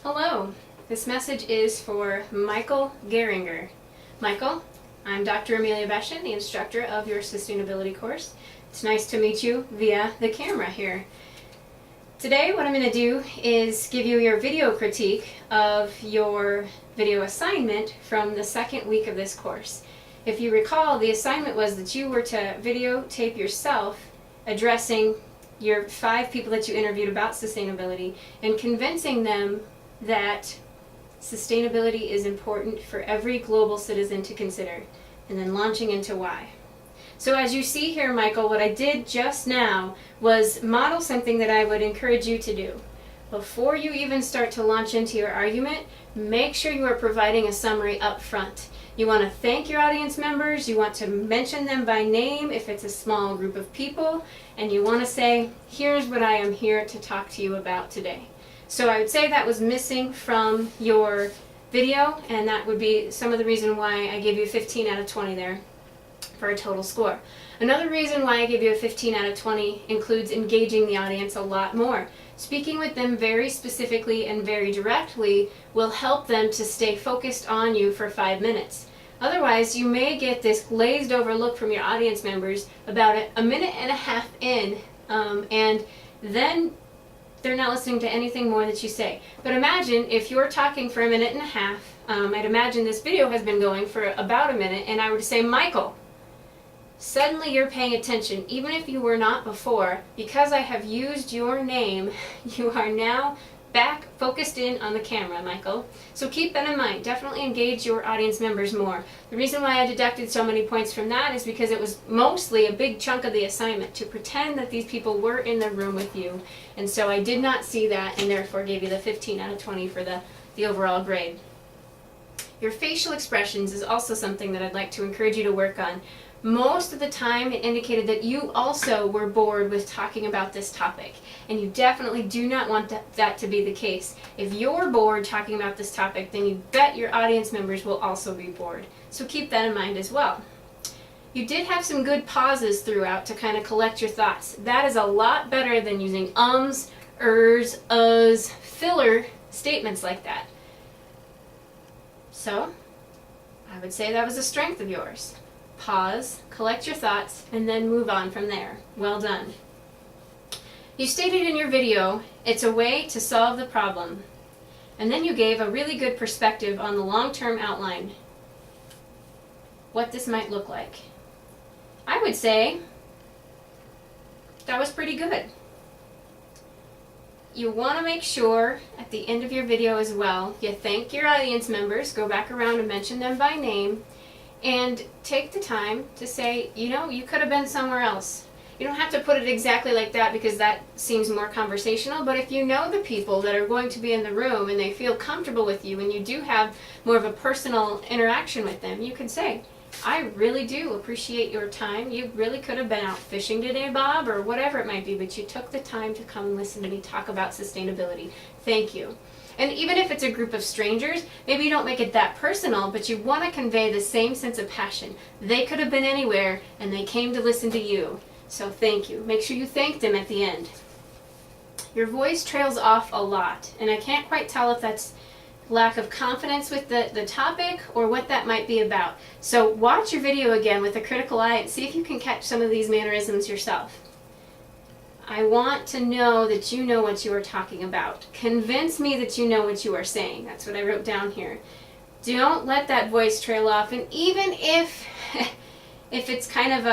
Hello, this message is for Michael Geringer. Michael, I'm Dr. Amelia Beschen, the instructor of your sustainability course. It's nice to meet you via the camera here. Today what I'm going to do is give you your video critique of your video assignment from the second week of this course. If you recall, the assignment was that you were to videotape yourself addressing your 5 people that you interviewed about sustainability and convincing them that sustainability is important for every global citizen to consider, and then launching into why. So as you see here, Michael, what I did just now was model something that I would encourage you to do. Before you even start to launch into your argument, make sure you are providing a summary up front. You want to thank your audience members, you want to mention them by name if it's a small group of people, and you want to say, here's what I am here to talk to you about today. So I would say that was missing from your video, and that would be some of the reason why I gave you 15 out of 20 there for a total score. Another reason why I give you a 15 out of 20 includes engaging the audience a lot more. Speaking with them very specifically and very directly will help them to stay focused on you for 5 minutes. Otherwise, you may get this glazed over look from your audience members about a minute and a half in, and then they're not listening to anything more that you say. But imagine if you're talking for a minute and a half, I'd imagine this video has been going for about a minute, and I were to say, Michael, suddenly you're paying attention, even if you were not before. Because I have used your name, you are now back focused in on the camera, Michael. So keep that in mind. Definitely engage your audience members more. The reason why I deducted so many points from that is because it was mostly a big chunk of the assignment to pretend that these people were in the room with you. And so I did not see that, and therefore gave you the 15 out of 20 for the overall grade. Your facial expressions is also something that I'd like to encourage you to work on. Most of the time it indicated that you also were bored with talking about this topic, and you definitely do not want that to be the case. If you're bored talking about this topic, then you bet your audience members will also be bored. So keep that in mind as well. You did have some good pauses throughout to kind of collect your thoughts. That is a lot better than using ums, ers, us, filler statements like that. So I would say that was a strength of yours. Pause, collect your thoughts, and then move on from there. Well done. You stated in your video, it's a way to solve the problem. And then you gave a really good perspective on the long-term outline, what this might look like. I would say that was pretty good. You want to make sure at the end of your video as well, you thank your audience members, go back around and mention them by name, and take the time to say, you know, you could have been somewhere else. You don't have to put it exactly like that because that seems more conversational, but if you know the people that are going to be in the room and they feel comfortable with you and you do have more of a personal interaction with them, you can say, I really do appreciate your time. You really could have been out fishing today, Bob, or whatever it might be, but you took the time to come and listen to me talk about sustainability. Thank you. And even if it's a group of strangers, maybe you don't make it that personal, but you want to convey the same sense of passion. They could have been anywhere, and they came to listen to you. So thank you. Make sure you thank them at the end. Your voice trails off a lot, and I can't quite tell if that's lack of confidence with the topic or what that might be about. So watch your video again with a critical eye and see if you can catch some of these mannerisms yourself. I want to know that you know what you are talking about. Convince me that you know what you are saying. That's what I wrote down here. Don't let that voice trail off. And even if it's kind of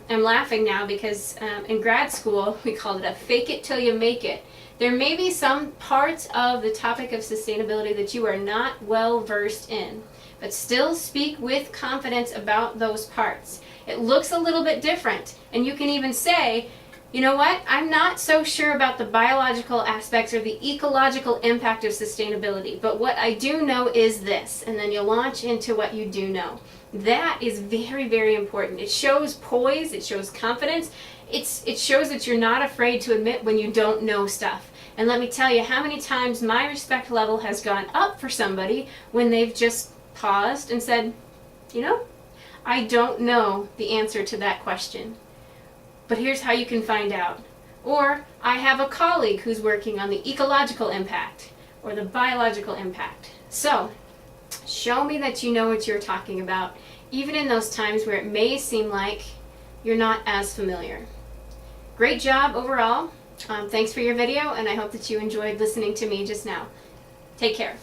I'm laughing now because in grad school we called it a fake it till you make it. There may be some parts of the topic of sustainability that you are not well versed in, but still speak with confidence about those parts. It looks a little bit different, and you can even say, you know what, I'm not so sure about the biological aspects or the ecological impact of sustainability, but what I do know is this, and then you launch into what you do know. That is very, very important. It shows poise, it shows confidence, it shows that you're not afraid to admit when you don't know stuff. And let me tell you how many times my respect level has gone up for somebody when they've just paused and said, you know, I don't know the answer to that question, but here's how you can find out. Or, I have a colleague who's working on the ecological impact. or the biological impact. So, show me that you know what you're talking about, even in those times where it may seem like you're not as familiar. Great job overall. Thanks for your video, and I hope that you enjoyed listening to me just now. Take care.